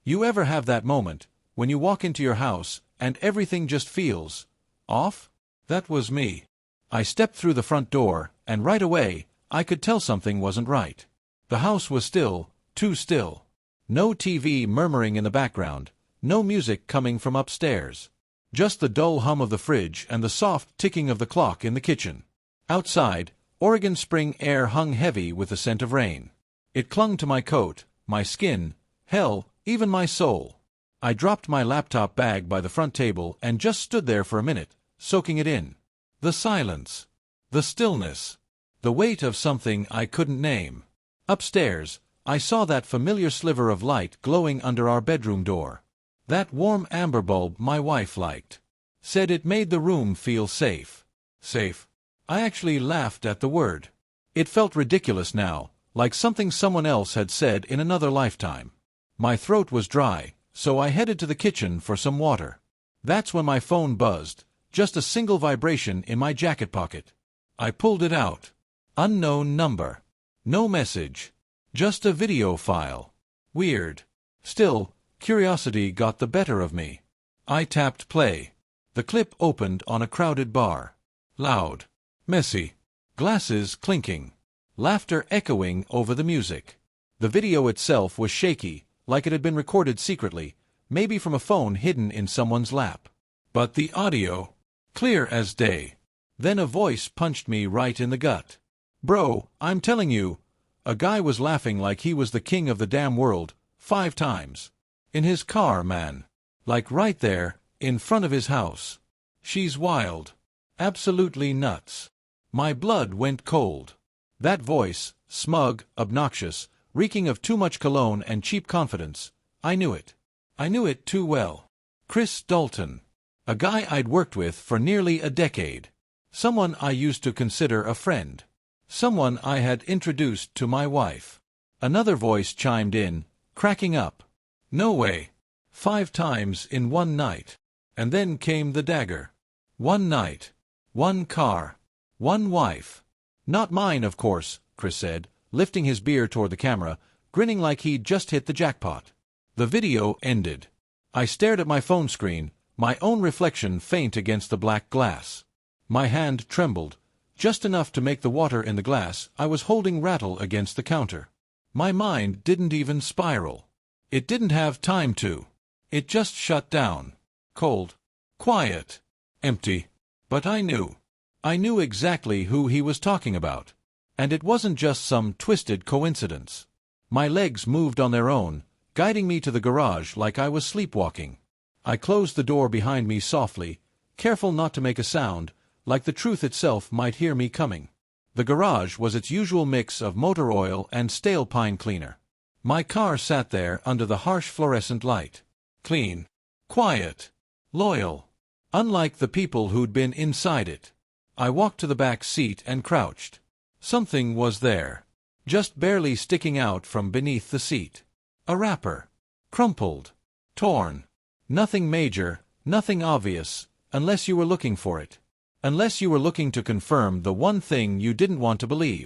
You ever have that moment, when you walk into your house, and everything just feels off? That was me. I stepped through the front door, and right away, I could tell something wasn't right. The house was still, too still. No TV murmuring in the background, no music coming from upstairs. Just the dull hum of the fridge and the soft ticking of the clock in the kitchen. Outside, Oregon spring air hung heavy with the scent of rain. It clung to my coat, my skin, hell, even my soul. I dropped my laptop bag by the front table and just stood there for a minute, soaking it in. The silence. The stillness. The weight of something I couldn't name. Upstairs, I saw that familiar sliver of light glowing under our bedroom door. That warm amber bulb my wife liked. Said it made the room feel safe. Safe. I actually laughed at the word. It felt ridiculous now, like something someone else had said in another lifetime. My throat was dry, so I headed to the kitchen for some water. That's when my phone buzzed, just a single vibration in my jacket pocket. I pulled it out. Unknown number. No message. Just a video file. Weird. Still, curiosity got the better of me. I tapped play. The clip opened on a crowded bar. Loud. Messy. Glasses clinking. Laughter echoing over the music. The video itself was shaky, like it had been recorded secretly, maybe from a phone hidden in someone's lap. But the audio, clear as day. Then a voice punched me right in the gut. Bro, I'm telling you, a guy was laughing like he was the king of the damn world, 5 times. In his car, man. Like right there, in front of his house. She's wild. Absolutely nuts. My blood went cold. That voice, smug, obnoxious, reeking of too much cologne and cheap confidence, I knew it. I knew it too well. Chris Dalton. A guy I'd worked with for nearly a decade. Someone I used to consider a friend. Someone I had introduced to my wife. Another voice chimed in, cracking up. No way. 5 times in one night. And then came the dagger. 1 night. 1 car. 1 wife. Not mine, of course, Chris said, lifting his beer toward the camera, grinning like he'd just hit the jackpot. The video ended. I stared at my phone screen, my own reflection faint against the black glass. My hand trembled, just enough to make the water in the glass I was holding rattle against the counter. My mind didn't even spiral. It didn't have time to. It just shut down. Cold. Quiet. Empty. But I knew. I knew exactly who he was talking about. And it wasn't just some twisted coincidence. My legs moved on their own, guiding me to the garage like I was sleepwalking. I closed the door behind me softly, careful not to make a sound, like the truth itself might hear me coming. The garage was its usual mix of motor oil and stale pine cleaner. My car sat there under the harsh fluorescent light. Clean. Quiet. Loyal. Unlike the people who'd been inside it. I walked to the back seat and crouched. Something was there. Just barely sticking out from beneath the seat. A wrapper. Crumpled. Torn. Nothing major, nothing obvious, unless you were looking for it. Unless you were looking to confirm the one thing you didn't want to believe.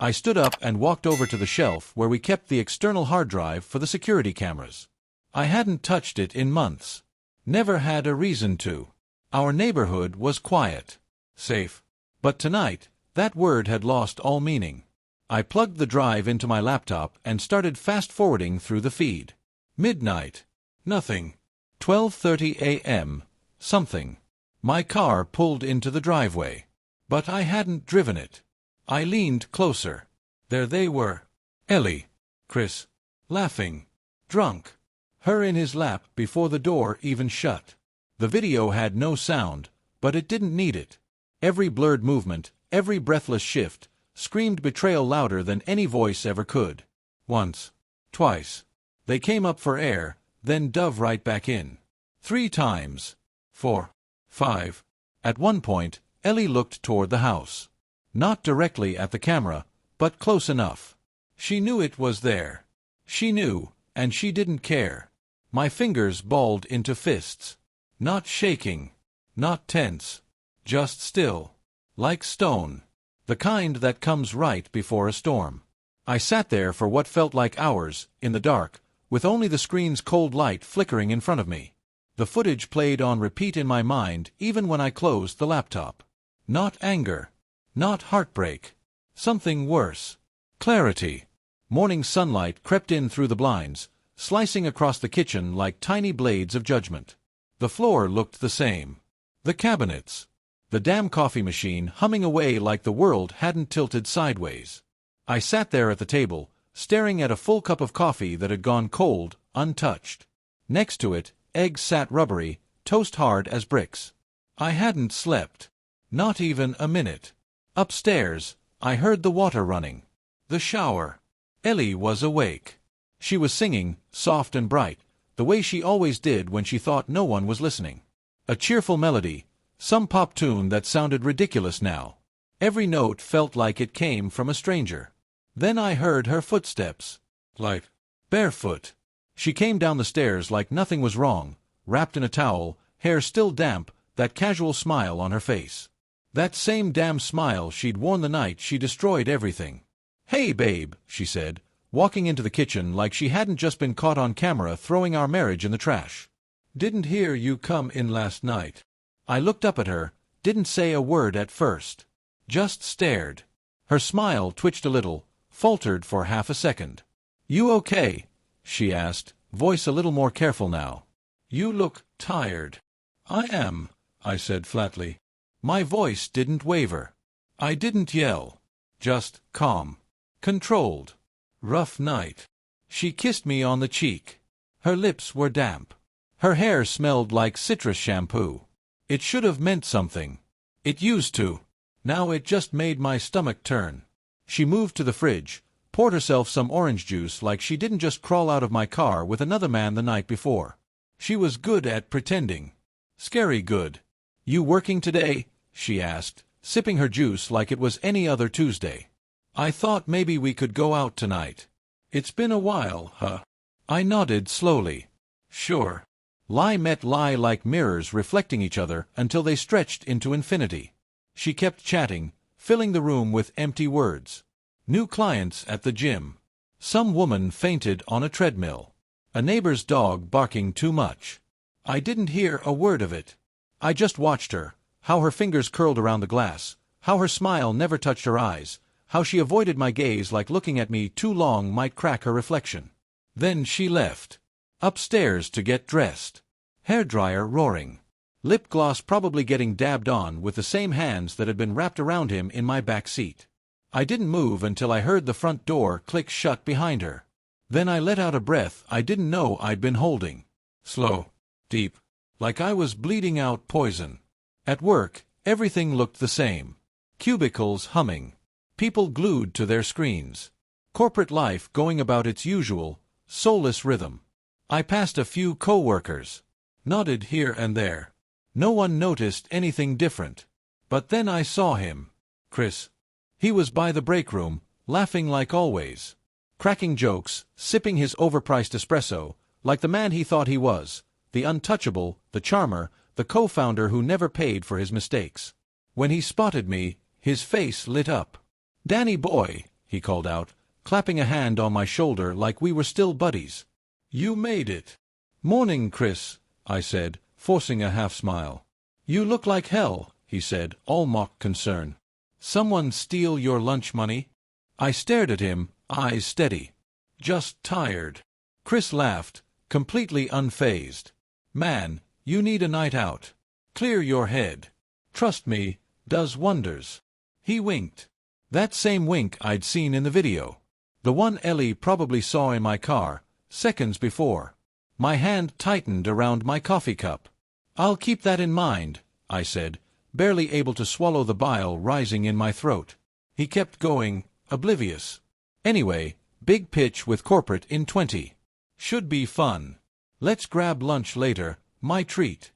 I stood up and walked over to the shelf where we kept the external hard drive for the security cameras. I hadn't touched it in months. Never had a reason to. Our neighborhood was quiet. Safe. But tonight, that word had lost all meaning. I plugged the drive into my laptop and started fast-forwarding through the feed. Midnight. Nothing. 12:30 a.m. Something. My car pulled into the driveway. But I hadn't driven it. I leaned closer. There they were. Ellie. Chris. Laughing. Drunk. Her in his lap before the door even shut. The video had no sound, but it didn't need it. Every blurred movement, every breathless shift, screamed betrayal louder than any voice ever could. Once. Twice. They came up for air, then dove right back in. 3 times. 4. 5. At one point, Ellie looked toward the house. Not directly at the camera, but close enough. She knew it was there. She knew, and she didn't care. My fingers balled into fists. Not shaking. Not tense. Just still. Like stone. The kind that comes right before a storm. I sat there for what felt like hours, in the dark, with only the screen's cold light flickering in front of me. The footage played on repeat in my mind even when I closed the laptop. Not anger. Not heartbreak. Something worse. Clarity. Morning sunlight crept in through the blinds, slicing across the kitchen like tiny blades of judgment. The floor looked the same. The cabinets. The damn coffee machine humming away like the world hadn't tilted sideways. I sat there at the table, staring at a full cup of coffee that had gone cold, untouched. Next to it, eggs sat rubbery, toast hard as bricks. I hadn't slept. Not even a minute. Upstairs, I heard the water running. The shower. Ellie was awake. She was singing, soft and bright, the way she always did when she thought no one was listening. A cheerful melody, some pop tune that sounded ridiculous now. Every note felt like it came from a stranger. Then I heard her footsteps. Light. Barefoot. She came down the stairs like nothing was wrong, wrapped in a towel, hair still damp, that casual smile on her face. That same damn smile she'd worn the night she destroyed everything. "Hey, babe," she said, walking into the kitchen like she hadn't just been caught on camera throwing our marriage in the trash. "Didn't hear you come in last night." I looked up at her, didn't say a word at first. Just stared. Her smile twitched a little, faltered for half a second. "You okay?" she asked, voice a little more careful now. "You look tired." "I am," I said flatly. My voice didn't waver. I didn't yell. Just calm. Controlled. "Rough night." She kissed me on the cheek. Her lips were damp. Her hair smelled like citrus shampoo. It should have meant something. It used to. Now it just made my stomach turn. She moved to the fridge, poured herself some orange juice like she didn't just crawl out of my car with another man the night before. She was good at pretending. Scary good. "You working today?" she asked, sipping her juice like it was any other Tuesday. "I thought maybe we could go out tonight." "It's been a while, huh?" I nodded slowly. "Sure." Lie met lie like mirrors reflecting each other until they stretched into infinity. She kept chatting, filling the room with empty words. New clients at the gym. Some woman fainted on a treadmill. A neighbor's dog barking too much. I didn't hear a word of it. I just watched her, how her fingers curled around the glass, how her smile never touched her eyes, how she avoided my gaze like looking at me too long might crack her reflection. Then she left. Upstairs to get dressed. Hairdryer roaring. Lip gloss probably getting dabbed on with the same hands that had been wrapped around him in my back seat. I didn't move until I heard the front door click shut behind her. Then I let out a breath I didn't know I'd been holding. Slow. Deep. Like I was bleeding out poison. At work, everything looked the same. Cubicles humming. People glued to their screens. Corporate life going about its usual, soulless rhythm. I passed a few co-workers. Nodded here and there. No one noticed anything different. But then I saw him. Chris. He was by the break room, laughing like always. Cracking jokes, sipping his overpriced espresso, like the man he thought he was, the untouchable, the charmer, the co-founder who never paid for his mistakes. When he spotted me, his face lit up. "Danny boy," he called out, clapping a hand on my shoulder like we were still buddies. "You made it." "Morning, Chris," I said, forcing a half-smile. "You look like hell," he said, all mock concern. "Someone steal your lunch money?" I stared at him, eyes steady. "Just tired." Chris laughed, completely unfazed. "Man, you need a night out. Clear your head. Trust me, does wonders." He winked. That same wink I'd seen in the video. The one Ellie probably saw in my car, seconds before. My hand tightened around my coffee cup. "I'll keep that in mind," I said, barely able to swallow the bile rising in my throat. He kept going, oblivious. Anyway, big pitch with corporate in 20. Should be fun. Let's grab lunch later, my treat.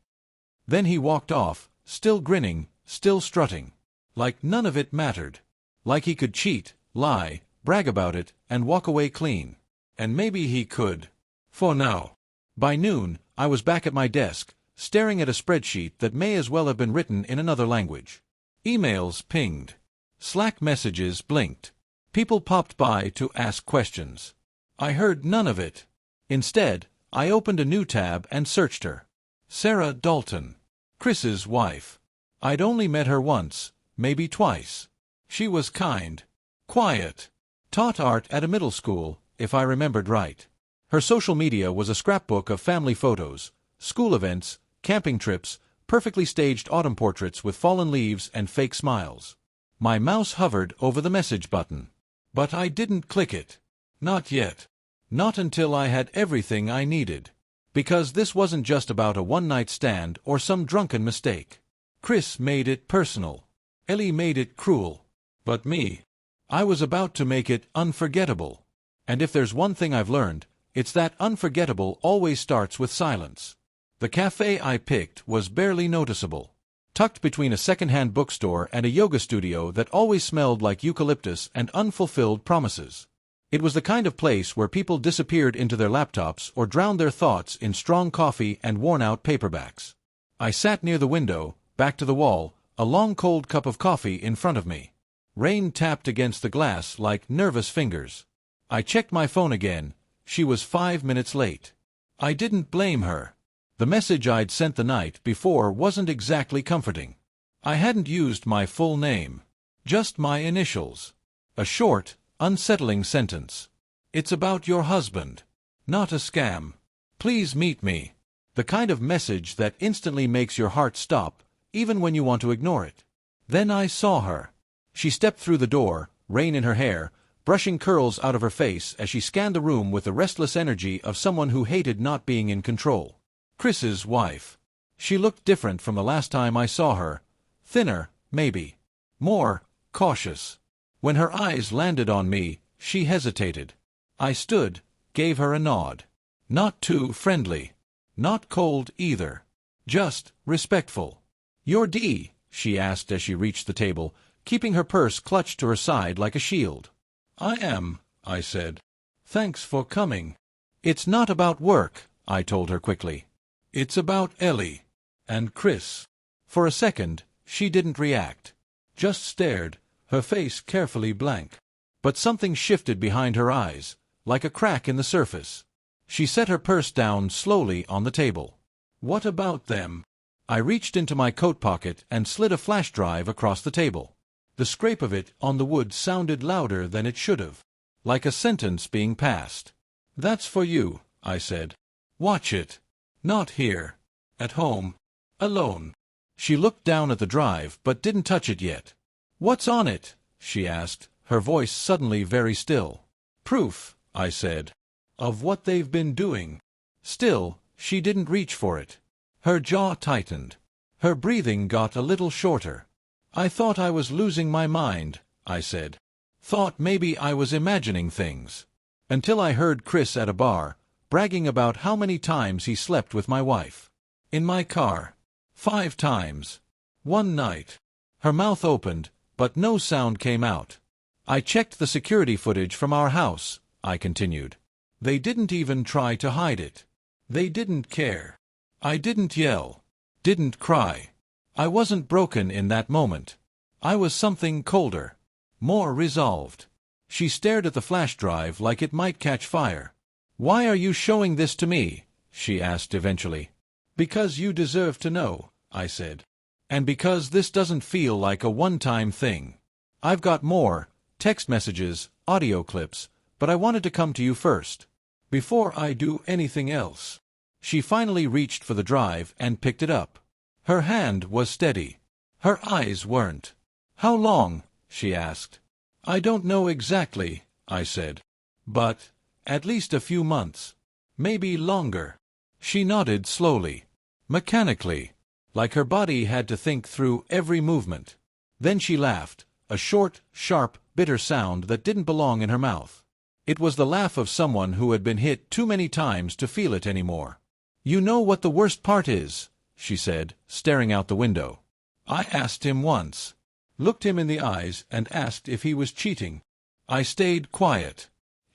Then he walked off, still grinning, still strutting. Like none of it mattered. Like he could cheat, lie, brag about it, and walk away clean. And maybe he could. For now. By noon, I was back at my desk, staring at a spreadsheet that may as well have been written in another language. Emails pinged. Slack messages blinked. People popped by to ask questions. I heard none of it. Instead, I opened a new tab and searched her. Sarah Dalton. Chris's wife. I'd only met her once, maybe twice. She was kind. Quiet. Taught art at a middle school, if I remembered right. Her social media was a scrapbook of family photos, school events, camping trips, perfectly staged autumn portraits with fallen leaves and fake smiles. My mouse hovered over the message button. But I didn't click it. Not yet. Not until I had everything I needed. Because this wasn't just about a one-night stand or some drunken mistake. Chris made it personal. Ellie made it cruel. But me, I was about to make it unforgettable. And if there's one thing I've learned, it's that unforgettable always starts with silence. The cafe I picked was barely noticeable. Tucked between a second-hand bookstore and a yoga studio that always smelled like eucalyptus and unfulfilled promises. It was the kind of place where people disappeared into their laptops or drowned their thoughts in strong coffee and worn-out paperbacks. I sat near the window, back to the wall, a long cold cup of coffee in front of me. Rain tapped against the glass like nervous fingers. I checked my phone again. She was 5 minutes late. I didn't blame her. The message I'd sent the night before wasn't exactly comforting. I hadn't used my full name. Just my initials. A short, unsettling sentence. It's about your husband. Not a scam. Please meet me. The kind of message that instantly makes your heart stop, even when you want to ignore it. Then I saw her. She stepped through the door, rain in her hair, brushing curls out of her face as she scanned the room with the restless energy of someone who hated not being in control. Chris's wife. She looked different from the last time I saw her. Thinner, maybe. More cautious. When her eyes landed on me, she hesitated. I stood, gave her a nod. Not too friendly. Not cold either. Just respectful. "You're Dee?" she asked as she reached the table, keeping her purse clutched to her side like a shield. "I am," I said. "Thanks for coming." "It's not about work," I told her quickly. "It's about Ellie. And Chris." For a second, she didn't react. Just stared, her face carefully blank. But something shifted behind her eyes, like a crack in the surface. She set her purse down slowly on the table. "What about them?" I reached into my coat pocket and slid a flash drive across the table. The scrape of it on the wood sounded louder than it should have. Like a sentence being passed. "That's for you," I said. "Watch it. Not here. At home. Alone." She looked down at the drive but didn't touch it yet. "What's on it?" she asked, her voice suddenly very still. "Proof," I said. "Of what they've been doing." Still, she didn't reach for it. Her jaw tightened. Her breathing got a little shorter. "I thought I was losing my mind," I said. "Thought maybe I was imagining things. Until I heard Chris at a bar, bragging about how many times he slept with my wife. In my car. 5 times. One night." Her mouth opened, but no sound came out. "I checked the security footage from our house," I continued. "They didn't even try to hide it. They didn't care. I didn't yell. Didn't cry. I wasn't broken in that moment. I was something colder. More resolved." She stared at the flash drive like it might catch fire. "Why are you showing this to me?" she asked eventually. "Because you deserve to know," I said. "And because this doesn't feel like a one-time thing. I've got more, text messages, audio clips, but I wanted to come to you first. Before I do anything else." She finally reached for the drive and picked it up. Her hand was steady. Her eyes weren't. "How long?" she asked. "I don't know exactly," I said. "But at least a few months. Maybe longer." She nodded slowly. Mechanically. Like her body had to think through every movement. Then she laughed, a short, sharp, bitter sound that didn't belong in her mouth. It was the laugh of someone who had been hit too many times to feel it anymore. "You know what the worst part is?" she said, staring out the window. "I asked him once. Looked him in the eyes and asked if he was cheating. I stayed quiet.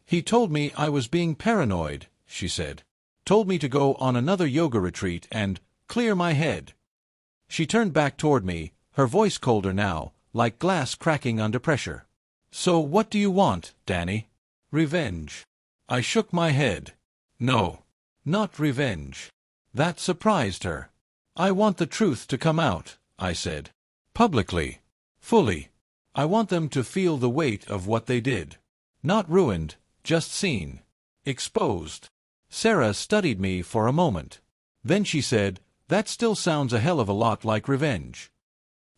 He told me I was being paranoid," she said. "Told me to go on another yoga retreat and clear my head." She turned back toward me, her voice colder now, like glass cracking under pressure. "So what do you want, Danny?" "Revenge." I shook my head. No. Not revenge. That surprised her. I want the truth to come out, I said. Publicly. Fully. I want them to feel the weight of what they did. Not ruined, just seen. Exposed. Sarah studied me for a moment. Then she said, "That still sounds a hell of a lot like revenge."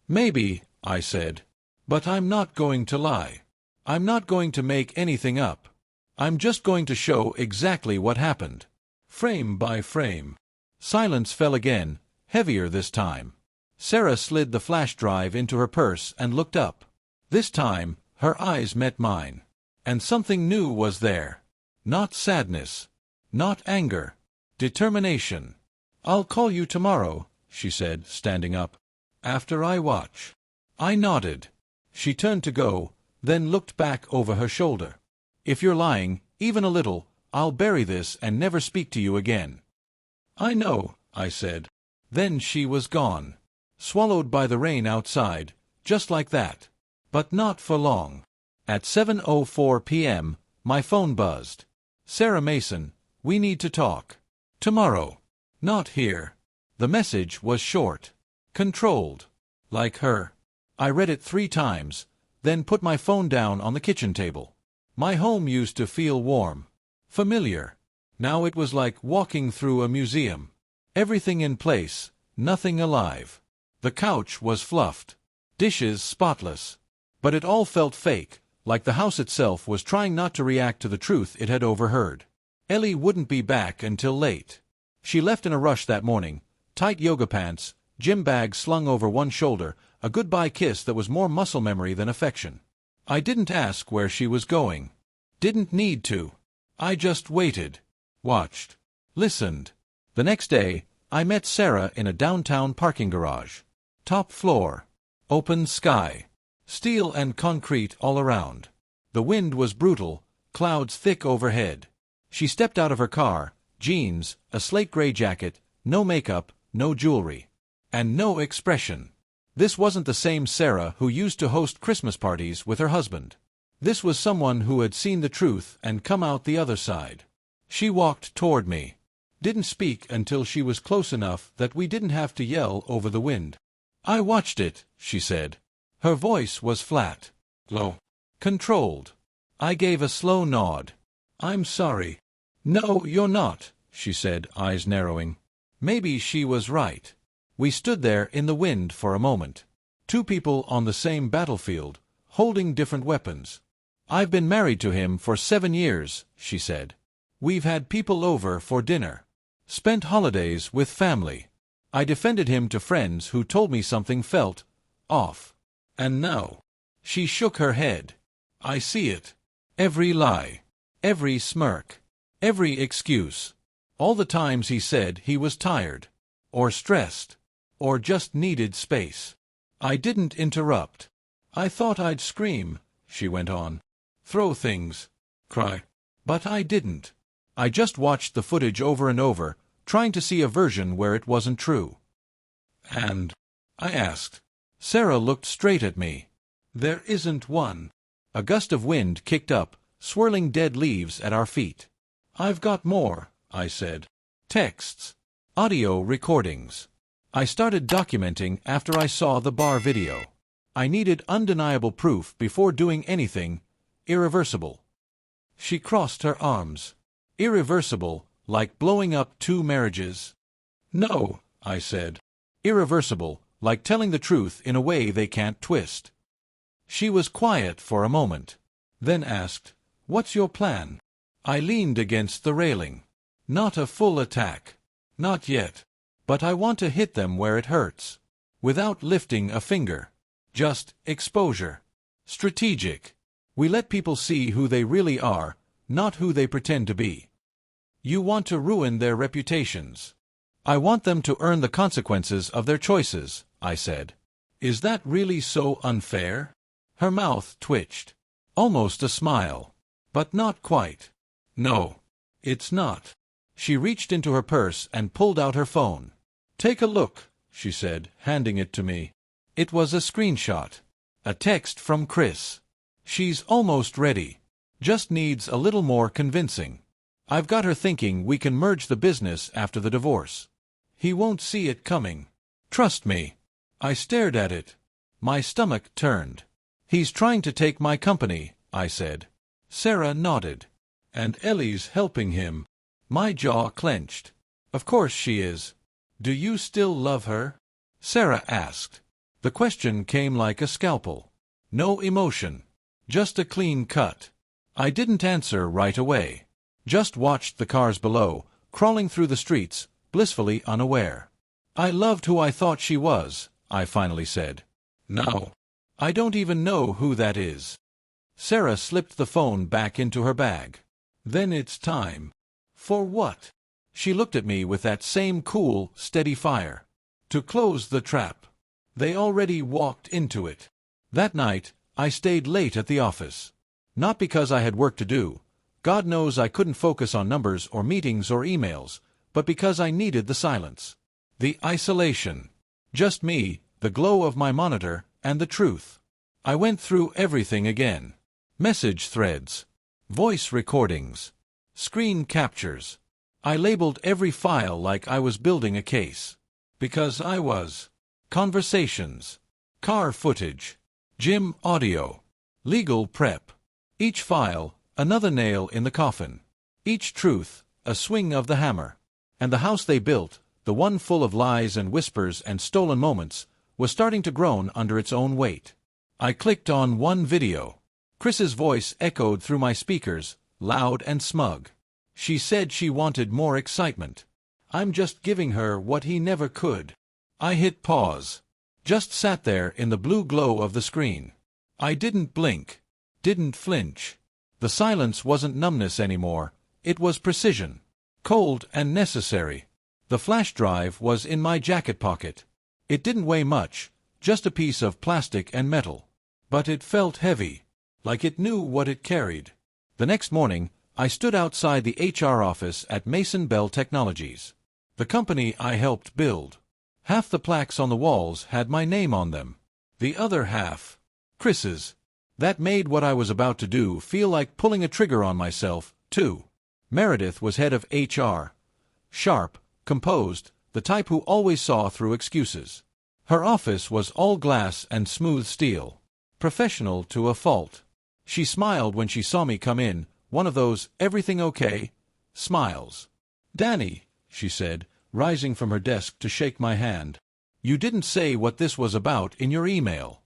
"Maybe," I said. "But I'm not going to lie. I'm not going to make anything up. I'm just going to show exactly what happened. Frame by frame." Silence fell again, heavier this time. Sarah slid the flash drive into her purse and looked up. This time, her eyes met mine. And something new was there. Not sadness. Not anger. Determination. "I'll call you tomorrow," she said, standing up. "After I watch." I nodded. She turned to go, then looked back over her shoulder. "If you're lying, even a little, I'll bury this and never speak to you again." "I know," I said. Then she was gone. Swallowed by the rain outside, just like that. But not for long. At 7:04 p.m., my phone buzzed. "Sarah Mason, we need to talk. Tomorrow." Not here. The message was short. Controlled. Like her. I read it 3 times, then put my phone down on the kitchen table. My home used to feel warm. Familiar. Now it was like walking through a museum. Everything in place, nothing alive. The couch was fluffed. Dishes spotless. But it all felt fake, like the house itself was trying not to react to the truth it had overheard. Ellie wouldn't be back until late. She left in a rush that morning, tight yoga pants, gym bag slung over one shoulder, a goodbye kiss that was more muscle memory than affection. I didn't ask where she was going. Didn't need to. I just waited. Watched. Listened. The next day, I met Sarah in a downtown parking garage. Top floor. Open sky. Steel and concrete all around. The wind was brutal, clouds thick overhead. She stepped out of her car, jeans, a slate gray jacket, no makeup, no jewelry. And no expression. This wasn't the same Sarah who used to host Christmas parties with her husband. This was someone who had seen the truth and come out the other side. She walked toward me. Didn't speak until she was close enough that we didn't have to yell over the wind. "I watched it," she said. Her voice was flat. Low. Controlled. I gave a slow nod. "I'm sorry." "No, you're not," she said, eyes narrowing. Maybe she was right. We stood there in the wind for a moment. 2 people on the same battlefield, holding different weapons. "I've been married to him for 7 years," she said. "We've had people over for dinner. Spent holidays with family. I defended him to friends who told me something felt off. And now..." She shook her head. "I see it. Every lie. Every smirk. Every excuse. All the times he said he was tired. Or stressed. Or just needed space." I didn't interrupt. "I thought I'd scream," she went on. "Throw things. Cry. But I didn't. I just watched the footage over and over, trying to see a version where it wasn't true." "And?" I asked. Sarah looked straight at me. "There isn't one." A gust of wind kicked up, swirling dead leaves at our feet. "I've got more," I said. "Texts. Audio recordings. I started documenting after I saw the bar video. I needed undeniable proof before doing anything irreversible." She crossed her arms. "Irreversible, like blowing up 2 marriages?" "No," I said. "Irreversible, like telling the truth in a way they can't twist." She was quiet for a moment, then asked, "What's your plan?" I leaned against the railing. "Not a full attack. Not yet. But I want to hit them where it hurts. Without lifting a finger. Just exposure. Strategic. We let people see who they really are, not who they pretend to be." "You want to ruin their reputations." "I want them to earn the consequences of their choices," I said. "Is that really so unfair?" Her mouth twitched. Almost a smile. But not quite. "No, it's not." She reached into her purse and pulled out her phone. "Take a look," she said, handing it to me. It was a screenshot. A text from Chris. "She's almost ready. Just needs a little more convincing." I've got her thinking we can merge the business after the divorce. He won't see it coming. Trust me. I stared at it. My stomach turned. He's trying to take my company, I said. Sarah nodded. And Ellie's helping him. My jaw clenched. Of course she is. Do you still love her? Sarah asked. The question came like a scalpel. No emotion. Just a clean cut. I didn't answer right away. Just watched the cars below, crawling through the streets, blissfully unaware. I loved who I thought she was, I finally said. No. I don't even know who that is. Sarah slipped the phone back into her bag. Then it's time. For what? She looked at me with that same cool, steady fire. To close the trap. They already walked into it. That night, I stayed late at the office. Not because I had work to do. God knows I couldn't focus on numbers or meetings or emails, but because I needed the silence. The isolation. Just me, the glow of my monitor, and the truth. I went through everything again. Message threads. Voice recordings. Screen captures. I labeled every file like I was building a case. Because I was. Conversations. Car footage. Gym audio. Legal prep. Each file, another nail in the coffin. Each truth, a swing of the hammer. And the house they built, the one full of lies and whispers and stolen moments, was starting to groan under its own weight. I clicked on one video. Chris's voice echoed through my speakers, loud and smug. She said she wanted more excitement. I'm just giving her what he never could. I hit pause. Just sat there in the blue glow of the screen. I didn't blink. Didn't flinch. The silence wasn't numbness anymore. It was precision. Cold and necessary. The flash drive was in my jacket pocket. It didn't weigh much, just a piece of plastic and metal. But it felt heavy, like it knew what it carried. The next morning, I stood outside the HR office at Mason Bell Technologies, the company I helped build. Half the plaques on the walls had my name on them. The other half, Chris's. That made what I was about to do feel like pulling a trigger on myself, too. Meredith was head of HR. Sharp, composed, the type who always saw through excuses. Her office was all glass and smooth steel. Professional to a fault. She smiled when she saw me come in, one of those "everything okay?" smiles. "Danny," she said, rising from her desk to shake my hand. "You didn't say what this was about in your email."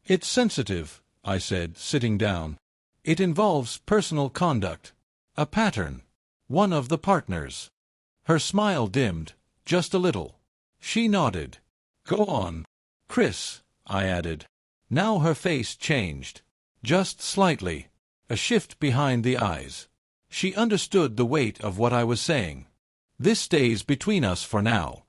"It's sensitive," I said, sitting down. "It involves personal conduct. A pattern. One of the partners." Her smile dimmed, just a little. She nodded. "Go on." "Chris," I added. Now her face changed. Just slightly. A shift behind the eyes. She understood the weight of what I was saying. "This stays between us for now."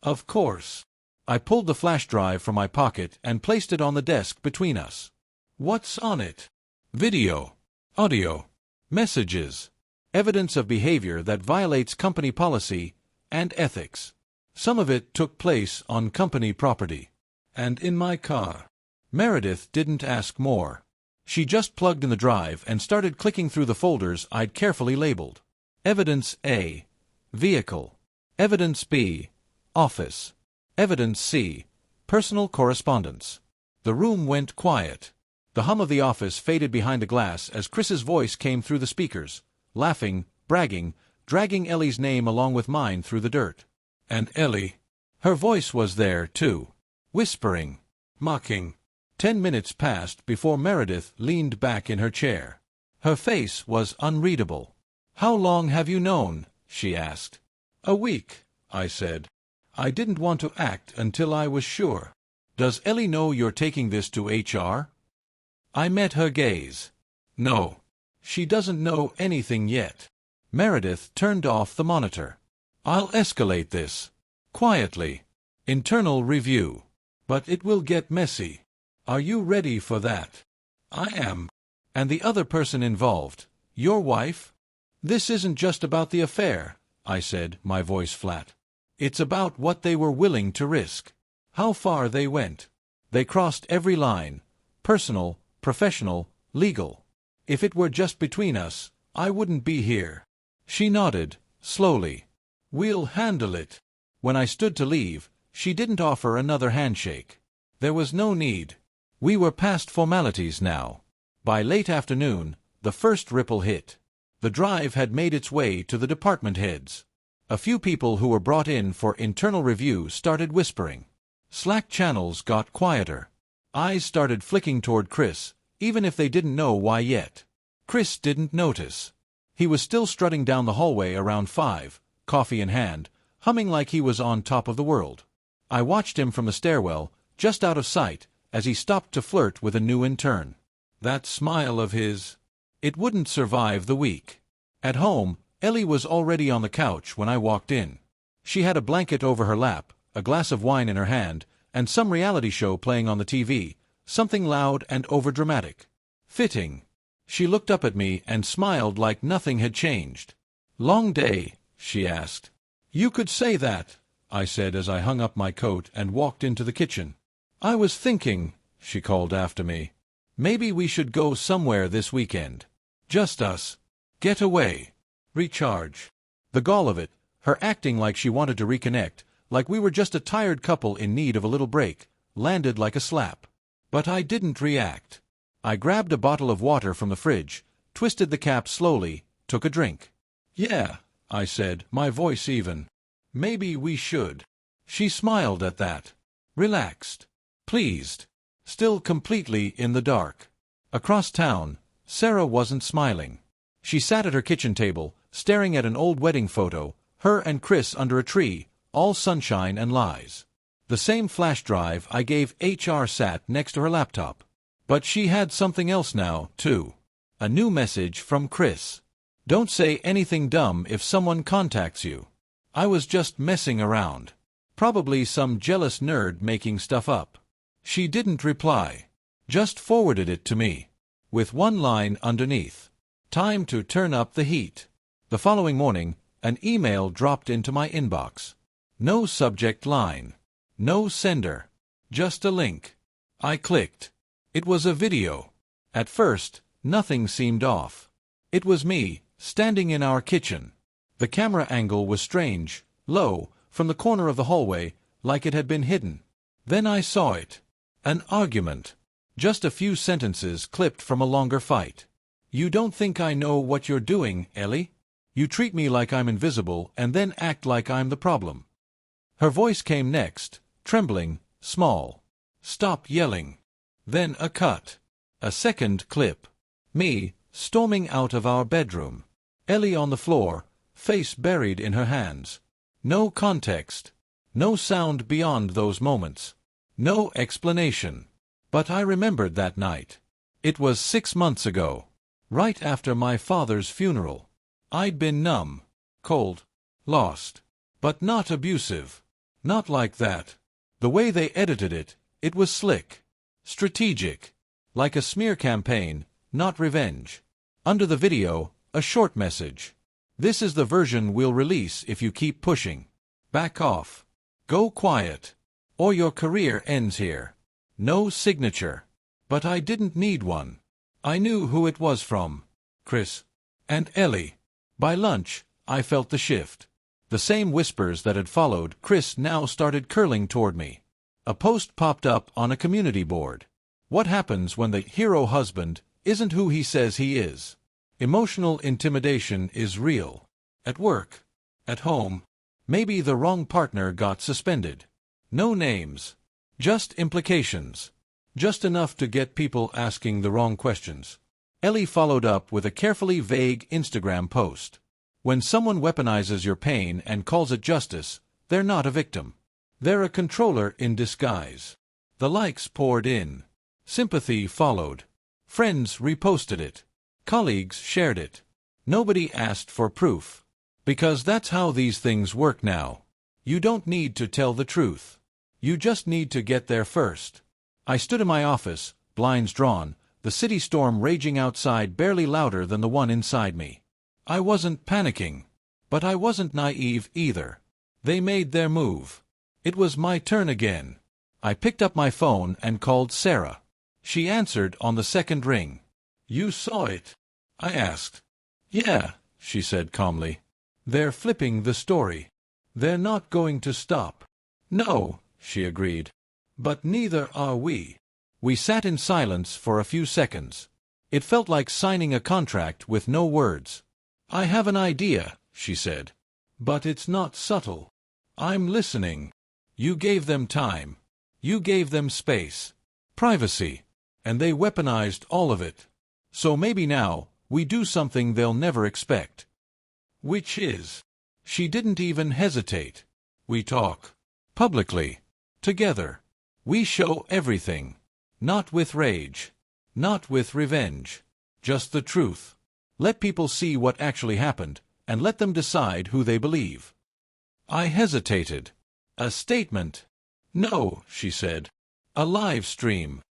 "Of course." I pulled the flash drive from my pocket and placed it on the desk between us. "What's on it?" "Video. Audio. Messages. Evidence of behavior that violates company policy and ethics. Some of it took place on company property. And in my car." Meredith didn't ask more. She just plugged in the drive and started clicking through the folders I'd carefully labeled. Evidence A. Vehicle. Evidence B. Office. Evidence C. Personal correspondence. The room went quiet. The hum of the office faded behind the glass as Chris's voice came through the speakers, laughing, bragging, dragging Ellie's name along with mine through the dirt. And Ellie. Her voice was there, too. Whispering. Mocking. 10 minutes passed before Meredith leaned back in her chair. Her face was unreadable. "How long have you known?" she asked. "A week," I said. I didn't want to act until I was sure. "Does Ellie know you're taking this to HR?" I met her gaze. "No. She doesn't know anything yet." Meredith turned off the monitor. "I'll escalate this. Quietly. Internal review. But it will get messy. Are you ready for that?" "I am." "And the other person involved, your wife?" "This isn't just about the affair," I said, my voice flat. "It's about what they were willing to risk. How far they went. They crossed every line. Personal, professional, legal. If it were just between us, I wouldn't be here." She nodded, slowly. "We'll handle it." When I stood to leave, she didn't offer another handshake. There was no need. We were past formalities now. By late afternoon, the first ripple hit. The drive had made its way to the department heads. A few people who were brought in for internal review started whispering. Slack channels got quieter. Eyes started flicking toward Chris, even if they didn't know why yet. Chris didn't notice. He was still strutting down the hallway around 5, coffee in hand, humming like he was on top of the world. I watched him from the stairwell, just out of sight, as he stopped to flirt with a new intern. That smile of his. It wouldn't survive the week. At home, Ellie was already on the couch when I walked in. She had a blanket over her lap, a glass of wine in her hand, and some reality show playing on the TV, something loud and overdramatic. Fitting. She looked up at me and smiled like nothing had changed. "Long day?" she asked. "You could say that," I said as I hung up my coat and walked into the kitchen. "I was thinking," she called after me, "maybe we should go somewhere this weekend. Just us. Get away. Recharge." The gall of it, her acting like she wanted to reconnect, like we were just a tired couple in need of a little break, landed like a slap. But I didn't react. I grabbed a bottle of water from the fridge, twisted the cap slowly, took a drink. "Yeah," I said, my voice even. "Maybe we should." She smiled at that. Relaxed. Pleased. Still completely in the dark. Across town, Sarah wasn't smiling. She sat at her kitchen table, staring at an old wedding photo, her and Chris under a tree, all sunshine and lies. The same flash drive I gave HR sat next to her laptop. But she had something else now, too. A new message from Chris. "Don't say anything dumb if someone contacts you." I was just messing around. Probably some jealous nerd making stuff up. She didn't reply. Just forwarded it to me. With one line underneath. "Time to turn up the heat." The following morning, an email dropped into my inbox. No subject line. No sender. Just a link. I clicked. It was a video. At first, nothing seemed off. It was me, standing in our kitchen. The camera angle was strange, low, from the corner of the hallway, like it had been hidden. Then I saw it. An argument. Just a few sentences clipped from a longer fight. "You don't think I know what you're doing, Ellie? You treat me like I'm invisible and then act like I'm the problem." Her voice came next, trembling, small. "Stop yelling." Then a cut. A second clip. Me, storming out of our bedroom. Ellie on the floor, face buried in her hands. No context. No sound beyond those moments. No explanation. But I remembered that night. It was 6 months ago. Right after my father's funeral. I'd been numb. Cold. Lost. But not abusive. Not like that. The way they edited it, it was slick. Strategic. Like a smear campaign, not revenge. Under the video, a short message. "This is the version we'll release if you keep pushing. Back off. Go quiet. Or your career ends here." No signature. But I didn't need one. I knew who it was from. Chris. And Ellie. By lunch, I felt the shift. The same whispers that had followed Chris now started curling toward me. A post popped up on a community board. What happens when the hero husband isn't who he says he is? Emotional intimidation is real. At work. At home. Maybe the wrong partner got suspended. No names. Just implications. Just enough to get people asking the wrong questions. Ellie followed up with a carefully vague Instagram post. When someone weaponizes your pain and calls it justice, they're not a victim. They're a controller in disguise. The likes poured in. Sympathy followed. Friends reposted it. Colleagues shared it. Nobody asked for proof. Because that's how these things work now. You don't need to tell the truth. You just need to get there first. I stood in my office, blinds drawn, the city storm raging outside barely louder than the one inside me. I wasn't panicking. But I wasn't naive either. They made their move. It was my turn again. I picked up my phone and called Sarah. She answered on the second ring. "You saw it?" I asked. "Yeah," she said calmly. "They're flipping the story. They're not going to stop." "No," she agreed. "But neither are we." We sat in silence for a few seconds. It felt like signing a contract with no words. "I have an idea," she said. "But it's not subtle. I'm listening. You gave them time. You gave them space. Privacy. And they weaponized all of it. So maybe now, we do something they'll never expect." "Which is?" She didn't even hesitate. "We talk. Publicly. Together. We show everything. Not with rage. Not with revenge. Just the truth. Let people see what actually happened, and let them decide who they believe." I hesitated. "A statement?" "No," she said. "A live stream."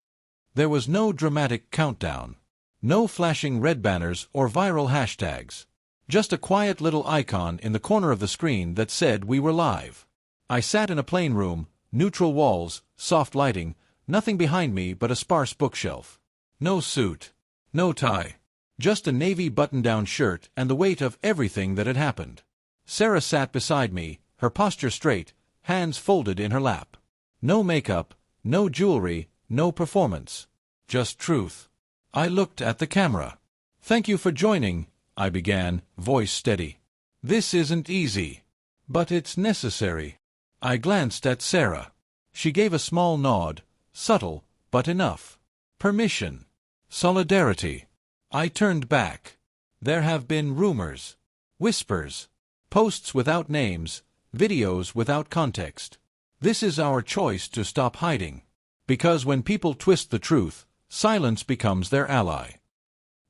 There was no dramatic countdown. No flashing red banners or viral hashtags. Just a quiet little icon in the corner of the screen that said we were live. I sat in a plain room, neutral walls, soft lighting, nothing behind me but a sparse bookshelf. No suit. No tie. Just a navy button-down shirt and the weight of everything that had happened. Sarah sat beside me, her posture straight, hands folded in her lap. No makeup, no jewelry, no performance. Just truth. I looked at the camera. "Thank you for joining," I began, voice steady. "This isn't easy. But it's necessary." I glanced at Sarah. She gave a small nod, subtle, but enough. Permission. Solidarity. I turned back. There have been rumors. Whispers. Posts without names. Videos without context. This is our choice to stop hiding. Because when people twist the truth, silence becomes their ally.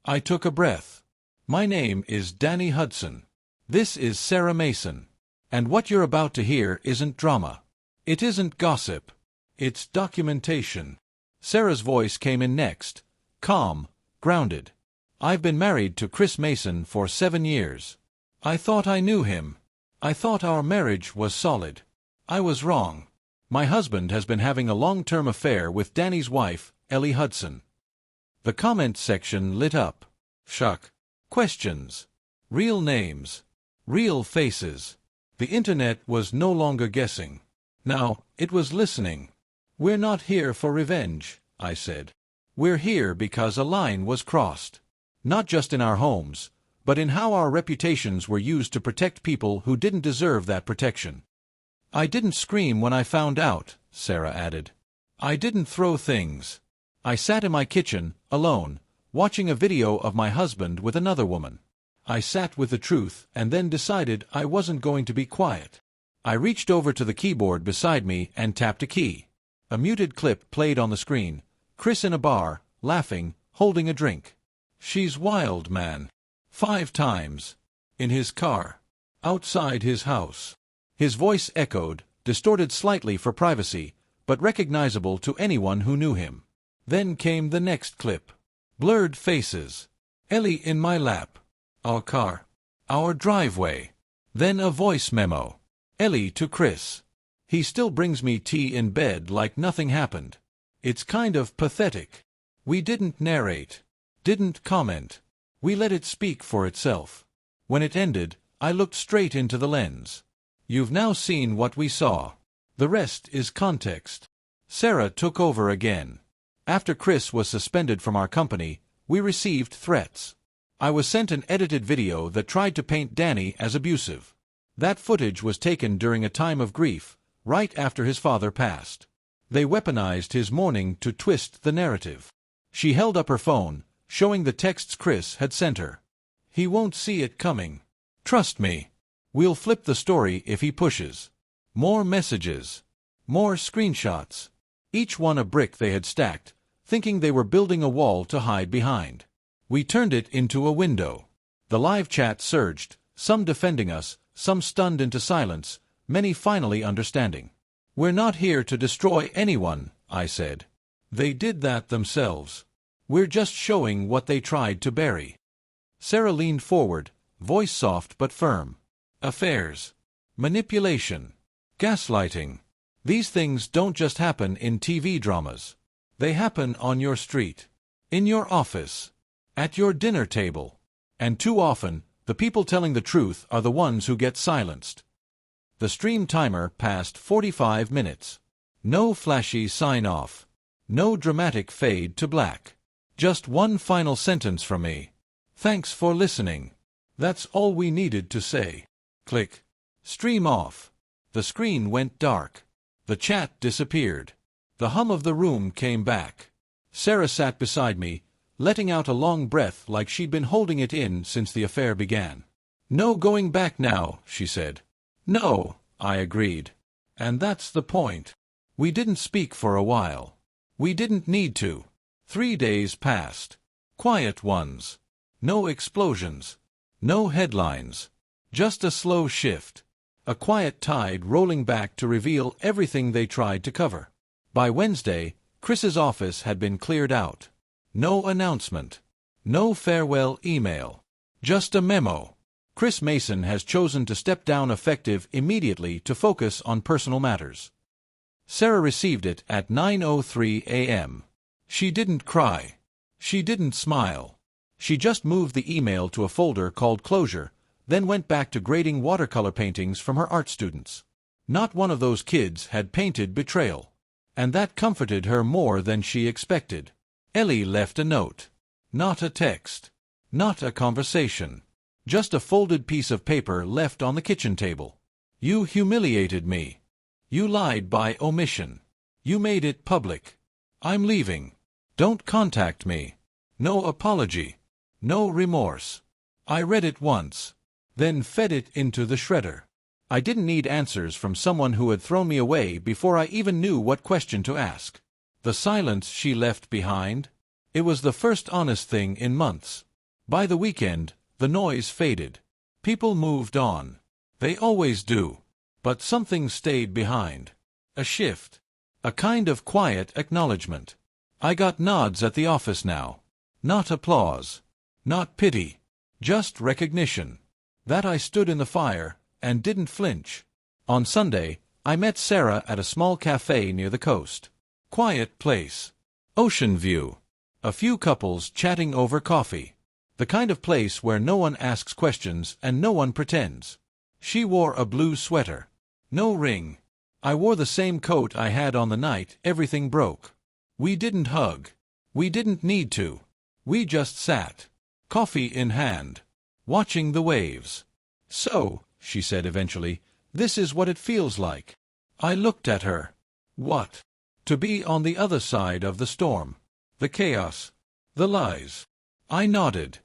I took a breath. "My name is Danny Hudson. This is Sarah Mason. And what you're about to hear isn't drama. It isn't gossip. It's documentation." Sarah's voice came in next, calm, grounded. "I've been married to Chris Mason for 7 years. I thought I knew him. I thought our marriage was solid. I was wrong. My husband has been having a long-term affair with Danny's wife, Ellie Hudson." The comment section lit up. Shock. Questions. Real names. Real faces. The internet was no longer guessing. Now, it was listening. "We're not here for revenge," I said. "We're here because a line was crossed. Not just in our homes, but in how our reputations were used to protect people who didn't deserve that protection." "I didn't scream when I found out," Sarah added. "I didn't throw things. I sat in my kitchen, alone, watching a video of my husband with another woman. I sat with the truth and then decided I wasn't going to be quiet. I reached over to the keyboard beside me and tapped a key. A muted clip played on the screen. Chris in a bar, laughing, holding a drink. "She's wild, man." 5 times. In his car. Outside his house. His voice echoed, distorted slightly for privacy, but recognizable to anyone who knew him. Then came the next clip. Blurred faces. Ellie in my lap. Our car. Our driveway. Then a voice memo. Ellie to Chris. "He still brings me tea in bed like nothing happened." It's kind of pathetic. We didn't narrate. Didn't comment. We let it speak for itself. When it ended, I looked straight into the lens. "You've now seen what we saw. The rest is context." Sarah took over again. "After Chris was suspended from our company, we received threats. I was sent an edited video that tried to paint Danny as abusive. That footage was taken during a time of grief, right after his father passed. They weaponized his mourning to twist the narrative." She held up her phone, showing the texts Chris had sent her. "He won't see it coming. Trust me. We'll flip the story if he pushes." More messages. More screenshots. Each one a brick they had stacked, thinking they were building a wall to hide behind. We turned it into a window. The live chat surged, some defending us, some stunned into silence, many finally understanding. "We're not here to destroy anyone," I said. "They did that themselves. We're just showing what they tried to bury." Sarah leaned forward, voice soft but firm. "Affairs. Manipulation. Gaslighting. These things don't just happen in TV dramas. They happen on your street. In your office. At your dinner table. And too often, The people telling the truth are the ones who get silenced. The stream timer passed 45 minutes. No flashy sign-off. No dramatic fade to black. Just one final sentence from me. Thanks for listening. That's all we needed to say. Click. Stream off. The screen went dark. The chat disappeared. The hum of the room came back. Sarah sat beside me, letting out a long breath like she'd been holding it in since the affair began. No going back now, she said. No, I agreed. And that's the point. We didn't speak for a while. We didn't need to. 3 days passed. Quiet ones. No explosions. No headlines. Just a slow shift. A quiet tide rolling back to reveal everything they tried to cover. By Wednesday, Chris's office had been cleared out. No announcement. No farewell email. Just a memo. Chris Mason has chosen to step down effective immediately to focus on personal matters. Sarah received it at 9:03 a.m. She didn't cry. She didn't smile. She just moved the email to a folder called Closure, then went back to grading watercolor paintings from her art students. Not one of those kids had painted betrayal. And that comforted her more than she expected. Ellie left a note. Not a text. Not a conversation. Just a folded piece of paper left on the kitchen table. You humiliated me. You lied by omission. You made it public. I'm leaving. Don't contact me. No apology. No remorse. I read it once. Then fed it into the shredder. I didn't need answers from someone who had thrown me away before I even knew what question to ask. The silence she left behind? It was the first honest thing in months. By the weekend, the noise faded. People moved on. They always do. But something stayed behind. A shift. A kind of quiet acknowledgement. I got nods at the office now. Not applause. Not pity. Just recognition. That I stood in the fire and didn't flinch. On Sunday, I met Sarah at a small cafe near the coast. Quiet place. Ocean view. A few couples chatting over coffee. The kind of place where no one asks questions and no one pretends. She wore a blue sweater. No ring. I wore the same coat I had on the night everything broke. We didn't hug. We didn't need to. We just sat, coffee in hand, watching the waves. So, she said eventually, this is what it feels like. I looked at her. What? To be on the other side of the storm. The chaos. The lies. I nodded.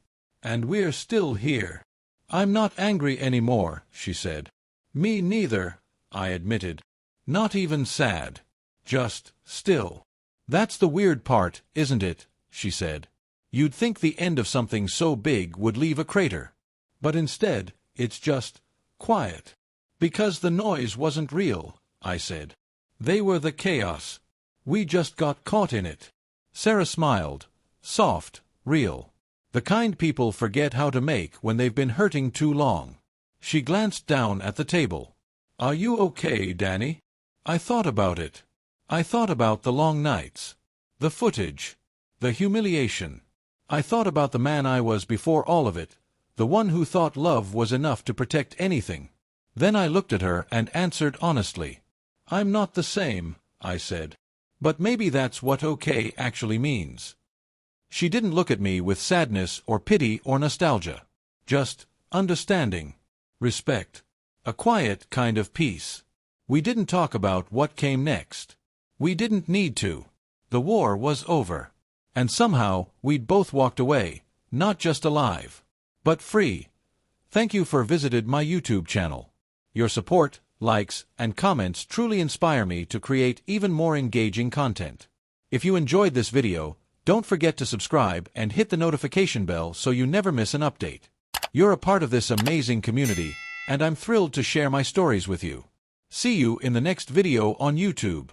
And we're still here. I'm not angry anymore, she said. Me neither, I admitted. Not even sad. Just still. That's the weird part, isn't it? She said. You'd think the end of something so big would leave a crater. But instead, it's just quiet. Because the noise wasn't real, I said. They were the chaos. We just got caught in it. Sarah smiled. Soft, real. The kind people forget how to make when they've been hurting too long. She glanced down at the table. Are you okay, Danny? I thought about it. I thought about the long nights. The footage. The humiliation. I thought about the man I was before all of it. The one who thought love was enough to protect anything. Then I looked at her and answered honestly. I'm not the same, I said. But maybe that's what okay actually means. She didn't look at me with sadness or pity or nostalgia. Just understanding. Respect. A quiet kind of peace. We didn't talk about what came next. We didn't need to. The war was over. And somehow we'd both walked away, not just alive, but free. Thank you for visited my YouTube channel. Your support, likes, and comments truly inspire me to create even more engaging content. If you enjoyed this video, don't forget to subscribe and hit the notification bell so you never miss an update. You're a part of this amazing community, and I'm thrilled to share my stories with you. See you in the next video on YouTube.